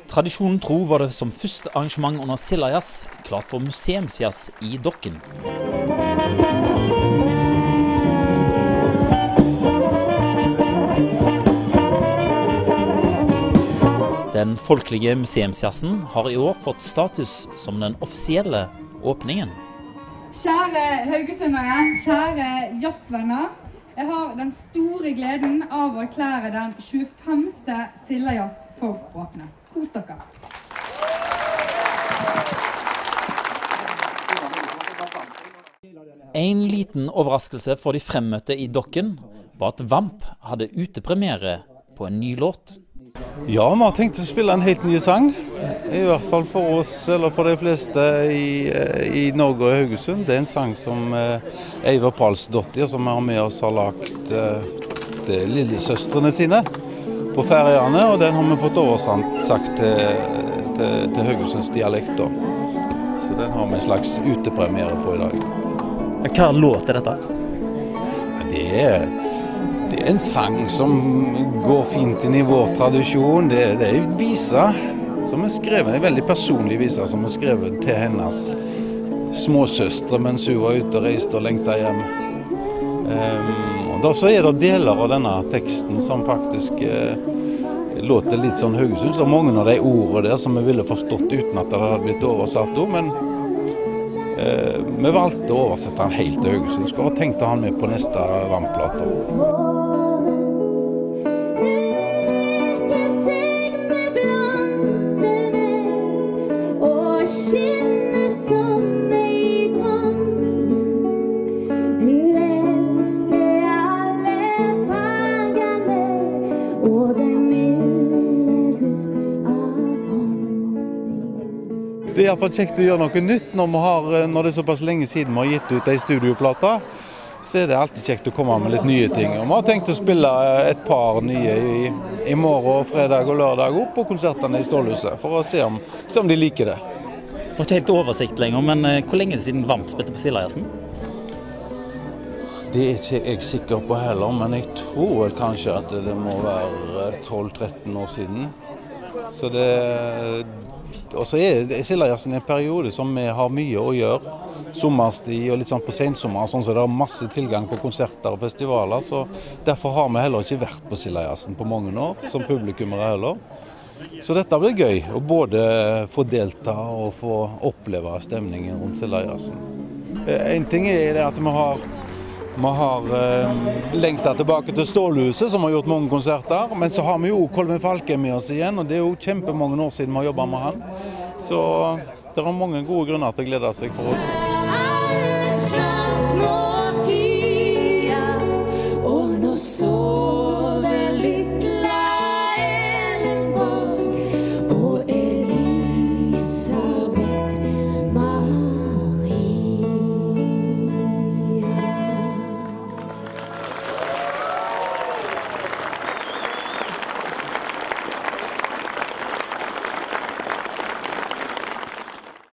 Tradisjonen tro var det som første arrangement under Sildajazz klart for museumsjazz i Dokken. Den folkelige museumsjazzen har i år fått status som den offisielle åpningen. Kjære haugesundere, kjære jazzvenner. Jeg har den store gleden av å erklære den 25. Sildajazz for åpnet. Kos dere! En liten overraskelse for de fremmøtte i Dokken var at Vamp hadde utepremiere på en ny låt. Ja, vi har tenkt å spille en helt ny sang. I hvert fall for oss, eller for de fleste i Norge og Haugesund. Det er en sang som Eivar Palsdottir, som vi har med oss, har lagt til lillesøstrene sine på Færøyene, og den har vi fått oversagt til Haugesunds dialekter. Så den har vi en slags utepremiere på i dag. Hva låt er dette? Det er en sang som går fint inn i vår tradisjon. Det er en vise som er skrevet, en veldig personlig vise som er skrevet til hennes småsøstre mens hun var ute og reiste og lengtet hjem. Og da så er det deler av denne teksten som faktisk låter litt sånn Haugesund. Det er mange av de ordene der som vi ville forstått uten at det hadde blitt oversatt, men vi valgte å oversette den helt til Haugesund. Skal ha tenkt å ha den med på neste Vamp-plate. Det er iallfall kjekt å gjøre noe nytt når det er såpass lenge siden vi har gitt ut en studioplate. Så er det alltid kjekt å komme med litt nye ting. Og vi har tenkt å spille et par nye i morgen, fredag og lørdag opp på konsertene i Stålhuset, for å se om de liker det. Det var ikke helt oversikt lenger, men hvor lenge siden Vamp spilte på Sildajazzen? Det er ikke jeg sikker på heller, men jeg tror vel kanskje at det må være 12-13 år siden. Og så er Sildajazzen en periode som vi har mye å gjøre, sommerstid og litt sånn på sensommer, sånn så det er masse tilgang på konserter og festivaler, så derfor har vi heller ikke vært på Sildajazzen på mange år, som publikummere heller. Så dette blir gøy, å både få delta og få oppleve stemningen rundt Sildajazzen. En ting er det at vi har lengtet tilbake til Stålhuset, som har gjort mange konserter, men så har vi jo Kolben Falke med oss igjen, og det er jo kjempemange år siden vi har jobbet med han. Så det er mange gode grunner til å glede seg for oss.